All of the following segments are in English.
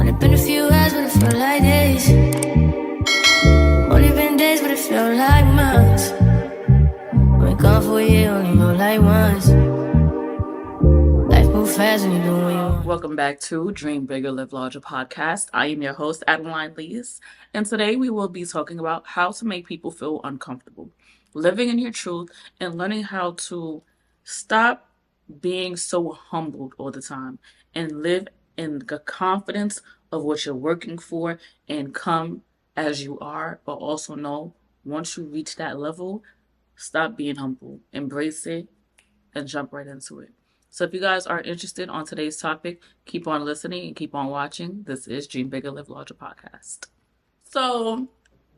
Only been a few hours, but it felt like days. Only been days, but it felt like months. We gone for a year, only know like once. Life move fast when you do what you want. Welcome back to Dream Bigger, Live Larger podcast. I am your host, Adeline Lys, and today we will be talking about how to make people feel uncomfortable, living in your truth, and learning how to stop being so humbled all the time and live in the confidence of what you're working for and come as you are, but also know once you reach that level, stop being humble, embrace it, and jump right into it. So if you guys are interested on today's topic, keep on listening and keep on watching. This is Dream Bigger, Live Larger podcast. So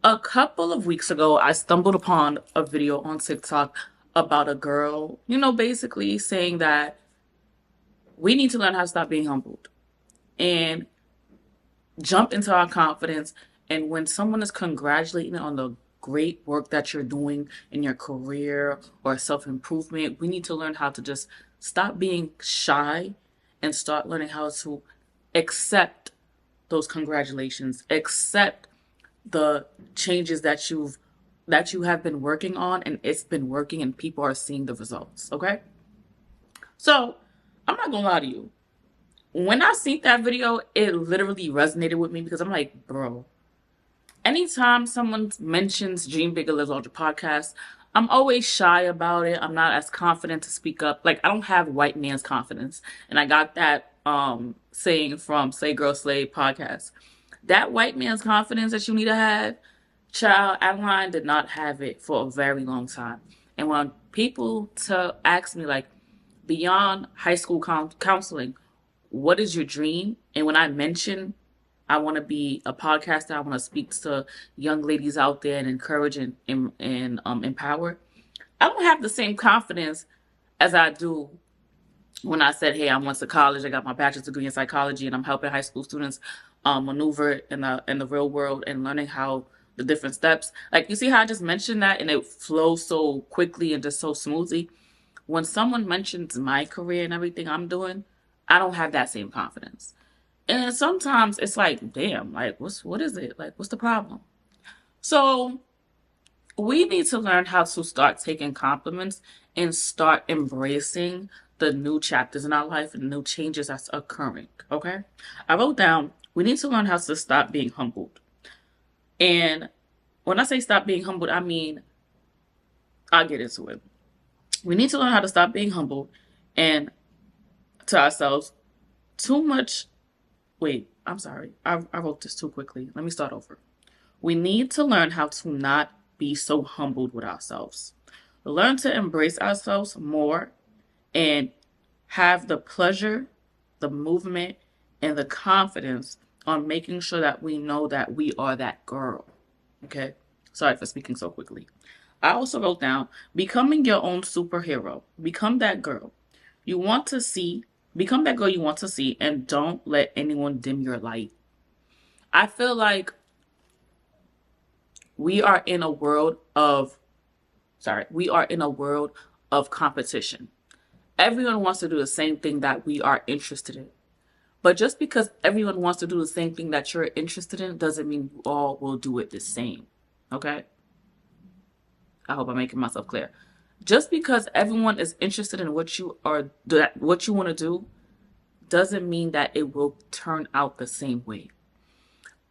a couple of weeks ago, I stumbled upon a video on TikTok about a girl, basically saying that we need to learn how to stop being humbled and jump into our confidence. And when someone is congratulating on the great work that you're doing in your career or self-improvement, we need to learn how to just stop being shy and start learning how to accept those congratulations, accept the changes that you have been working on, and it's been working and people are seeing the results. Okay? So I'm not gonna lie to you. When I seen that video, it literally resonated with me because I'm like, bro, anytime someone mentions Dream Bigger, Live Larger podcast, I'm always shy about it. I'm not as confident to speak up. Like, I don't have white man's confidence. And I got that saying from Dbllpodcast. That white man's confidence that you need to have, child, Adeline did not have it for a very long time. And when people ask me, like, beyond high school counseling, what is your dream? And when I mention I want to be a podcaster, I want to speak to young ladies out there and encourage and empower, I don't have the same confidence as I do when I said, hey, I went to college, I got my bachelor's degree in psychology, and I'm helping high school students maneuver in the real world and learning how the different steps. Like, you see how I just mentioned that and it flows so quickly and just so smoothly? When someone mentions my career and everything I'm doing, I don't have that same confidence. And sometimes it's like, damn, like, what is it? Like, what's the problem? So we need to learn how to start taking compliments and start embracing the new chapters in our life and the new changes that's occurring, okay? I wrote down, we need to learn how to stop being humbled. And when I say stop being humbled, I mean, I'll get into it. We need to learn how to stop being humbled and to ourselves Wait, I'm sorry. I wrote this too quickly. Let me start over. We need to learn how to not be so humbled with ourselves. Learn to embrace ourselves more and have the pleasure, the movement, and the confidence on making sure that we know that we are that girl. Okay? Sorry for speaking so quickly. I also wrote down, becoming your own superhero. Become that girl. Become that girl you want to see, and don't let anyone dim your light. I feel like we are in a world of competition. Everyone wants to do the same thing that we are interested in. But just because everyone wants to do the same thing that you're interested in doesn't mean you all will do it the same. Okay? I hope I'm making myself clear. Just because everyone is interested in what you want to do doesn't mean that it will turn out the same way.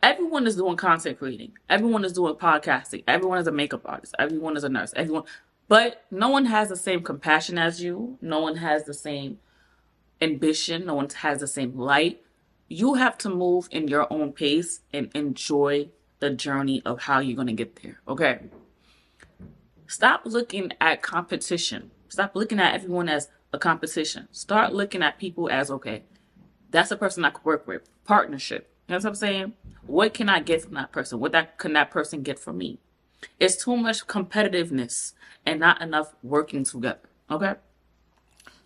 Everyone is doing content creating. Everyone is doing podcasting. Everyone is a makeup artist. Everyone is a nurse. But no one has the same compassion as you. No one has the same ambition. No one has the same light. You have to move in your own pace and enjoy the journey of how you're going to get there. Okay? Stop looking at competition. Stop looking at everyone as a competition. Start looking at people as, okay, that's a person I could work with. Partnership. You know what I'm saying? What can I get from that person? Can that person get from me? It's too much competitiveness and not enough working together. Okay?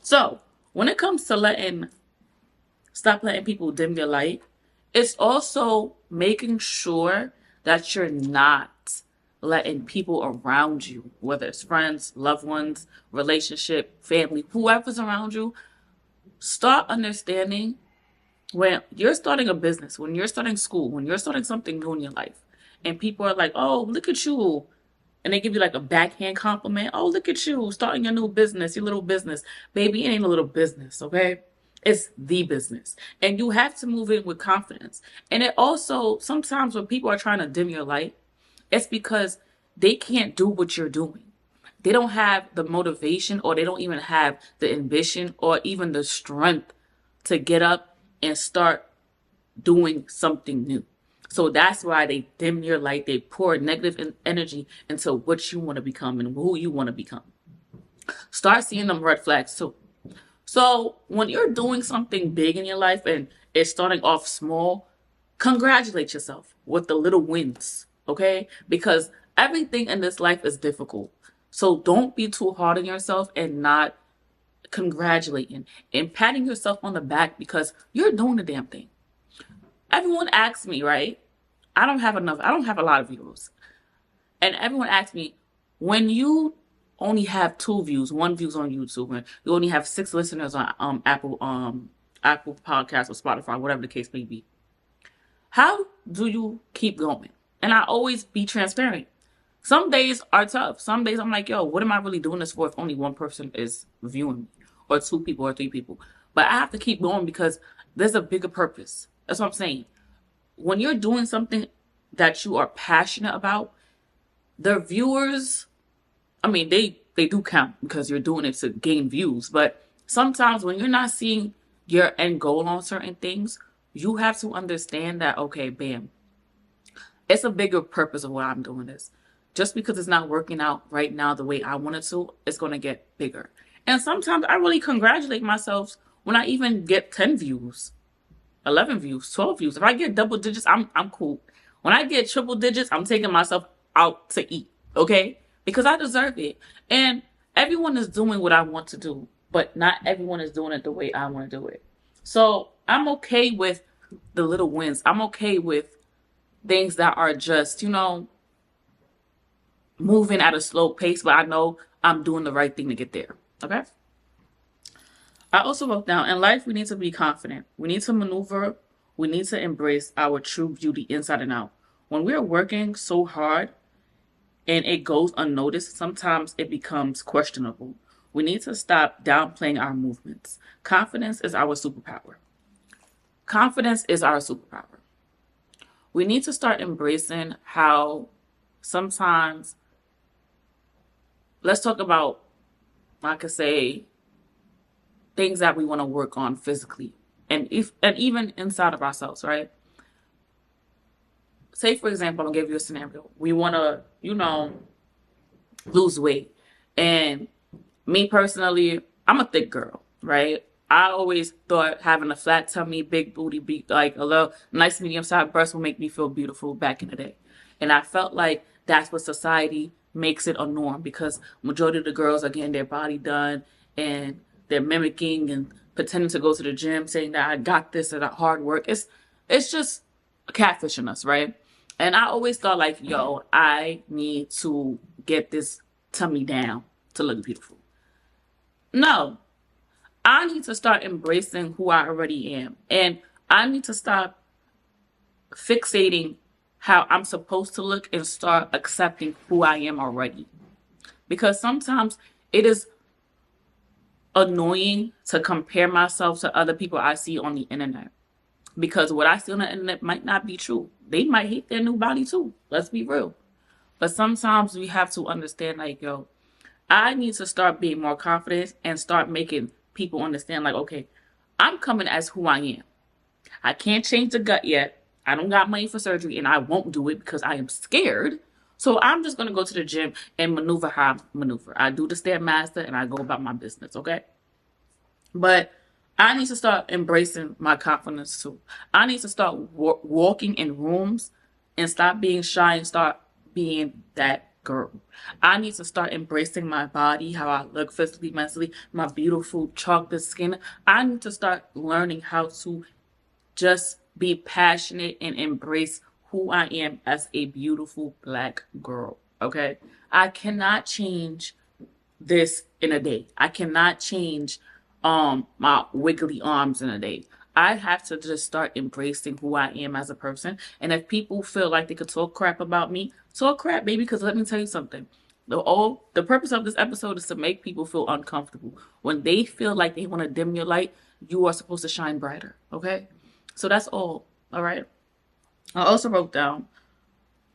So, when it comes to stop letting people dim your light, it's also making sure that you're not letting people around you, whether it's friends, loved ones, relationship, family, whoever's around you, start understanding when you're starting a business, when you're starting school, when you're starting something new in your life, and people are like, oh, look at you. And they give you like a backhand compliment. Oh, look at you starting your new business, your little business. Baby, it ain't a little business, okay? It's the business. And you have to move in with confidence. And it also, sometimes when people are trying to dim your light, it's because they can't do what you're doing. They don't have the motivation, or they don't even have the ambition or even the strength to get up and start doing something new. So that's why they dim your light. They pour negative energy into what you want to become and who you want to become. Start seeing them red flags too. So when you're doing something big in your life and it's starting off small, congratulate yourself with the little wins, okay? Because everything in this life is difficult. So don't be too hard on yourself and not congratulating and patting yourself on the back because you're doing the damn thing. Everyone asks me, right? I don't have a lot of views. And everyone asks me, when you only have 2 views, 1 views on YouTube, and you only have 6 listeners on Apple Podcasts or Spotify, whatever the case may be, how do you keep going? And I always be transparent. Some days are tough. Some days I'm like, yo, what am I really doing this for if only 1 person is viewing me, or 2 people or 3 people? But I have to keep going because there's a bigger purpose. That's what I'm saying. When you're doing something that you are passionate about, the viewers, I mean, they do count because you're doing it to gain views. But sometimes when you're not seeing your end goal on certain things, you have to understand that, okay, bam, it's a bigger purpose of why I'm doing this. Just because it's not working out right now the way I want it to, it's going to get bigger. And sometimes I really congratulate myself when I even get 10 views, 11 views, 12 views. If I get double digits, I'm cool. When I get triple digits, I'm taking myself out to eat, okay? Because I deserve it. And everyone is doing what I want to do, but not everyone is doing it the way I want to do it. So I'm okay with the little wins. I'm okay with things that are just, moving at a slow pace, but I know I'm doing the right thing to get there, okay? I also wrote down, in life, we need to be confident. We need to maneuver. We need to embrace our true beauty inside and out. When we're working so hard and it goes unnoticed, sometimes it becomes questionable. We need to stop downplaying our movements. Confidence is our superpower. Confidence is our superpower. We need to start embracing how sometimes, let's talk about, I could say, things that we want to work on physically and even inside of ourselves, right? Say, for example, I'll give you a scenario. We want to, lose weight. And me personally, I'm a thick girl, right? I always thought having a flat tummy, big booty, like a little nice medium-sized breast would make me feel beautiful back in the day. And I felt like that's what society makes it a norm because majority of the girls are getting their body done and they're mimicking and pretending to go to the gym, saying that I got this and hard work. It's just catfishing us, right? And I always thought like, yo, I need to get this tummy down to look beautiful. No, I need to start embracing who I already am. And I need to stop fixating how I'm supposed to look and start accepting who I am already. Because sometimes it is annoying to compare myself to other people I see on the internet. Because what I see on the internet might not be true. They might hate their new body too. Let's be real. But sometimes we have to understand like, yo, I need to start being more confident and start making people understand like, okay, I'm coming as who I am. I can't change the gut yet. I don't got money for surgery and I won't do it because I am scared. So I'm just going to go to the gym and maneuver how I maneuver. I do the Stairmaster and I go about my business, okay? But I need to start embracing my confidence too. I need to start walking in rooms and stop being shy and start being that girl. I need to start embracing my body, how I look physically, mentally, my beautiful chocolate skin. I need to start learning how to just be passionate and embrace who I am as a beautiful Black girl, okay? I cannot change this in a day. I cannot change my wiggly arms in a day. I have to just start embracing who I am as a person. And if people feel like they could talk crap about me, talk crap, baby, because let me tell you something. The purpose of this episode is to make people feel uncomfortable. When they feel like they want to dim your light, you are supposed to shine brighter, okay? So that's all right? I also wrote down,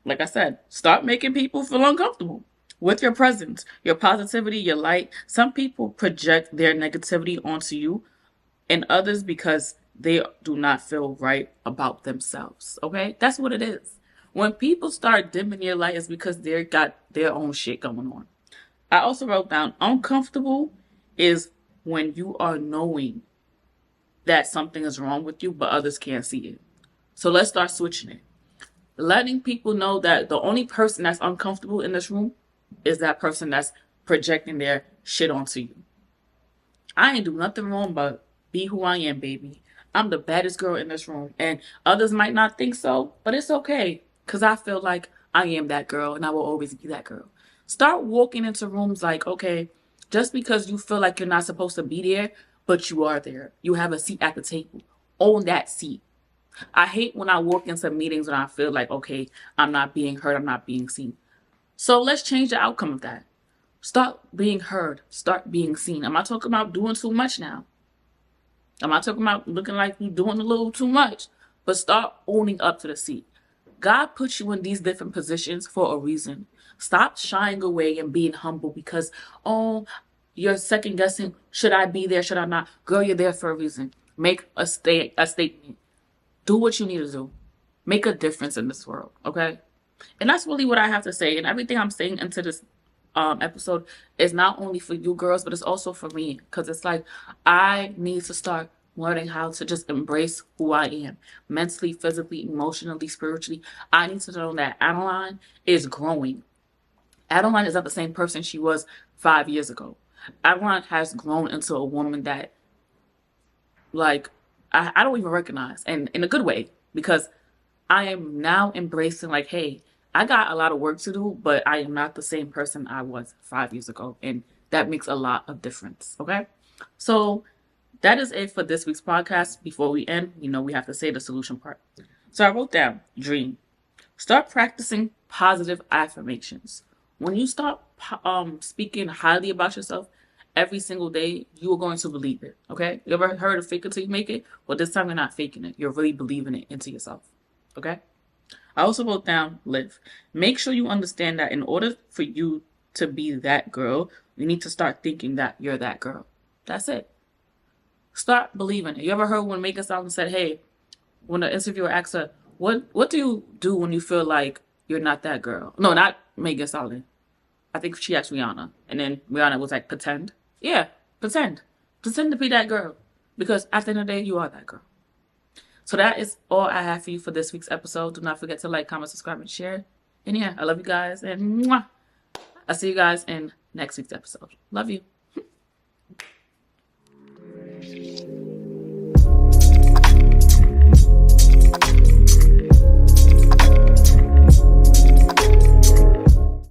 like I said, start making people feel uncomfortable with your presence, your positivity, your light. Some people project their negativity onto you and others because they do not feel right about themselves. Okay? That's what it is. When people start dimming your light, it's because they got their own shit going on. I also wrote down uncomfortable is when you are knowing that something is wrong with you, but others can't see it. So let's start switching it. Letting people know that the only person that's uncomfortable in this room is that person that's projecting their shit onto you. I ain't do nothing wrong but be who I am, baby. I'm the baddest girl in this room. And others might not think so, but it's okay. Because I feel like I am that girl and I will always be that girl. Start walking into rooms like, okay, just because you feel like you're not supposed to be there, but you are there. You have a seat at the table. Own that seat. I hate when I walk into meetings and I feel like, okay, I'm not being heard, I'm not being seen. So let's change the outcome of that. Start being heard. Start being seen. Am I talking about doing too much now? Am I talking about looking like you're doing a little too much? But start owning up to the seat. God put you in these different positions for a reason. Stop shying away and being humble because, oh, you're second guessing. Should I be there? Should I not? Girl, you're there for a reason. Make a statement. Do what you need to do. Make a difference in this world, okay? And that's really what I have to say. And everything I'm saying into this episode is not only for you girls, but it's also for me. Because it's like, I need to start learning how to just embrace who I am. Mentally, physically, emotionally, spiritually. I need to know that Adeline is growing. Adeline is not the same person she was 5 years ago. Adeline has grown into a woman that, like, I don't even recognize, and in a good way, because I am now embracing, like, hey, I got a lot of work to do, but I am not the same person I was 5 years ago, and that makes a lot of difference, okay? So that is it for this week's podcast. Before we end, we have to say the solution part. So I wrote down, dream. Start practicing positive affirmations. When you start speaking highly about yourself every single day, you are going to believe it, okay? You ever heard of fake it till you make it? Well, this time you're not faking it. You're really believing it into yourself, okay? I also wrote down live. Make sure you understand that in order for you to be that girl, you need to start thinking that you're that girl. That's it. Start believing it. You ever heard when Megan Stallion said, hey, when the interviewer asked her, what do you do when you feel like you're not that girl? No, not Megan Stallion. I think she asked Rihanna. And then Rihanna was like, pretend. Yeah, pretend. Pretend to be that girl. Because at the end of the day, you are that girl. So that is all I have for you for this week's episode. Do not forget to like, comment, subscribe, and share. And yeah, I love you guys. And mwah, I'll see you guys in next week's episode. Love you.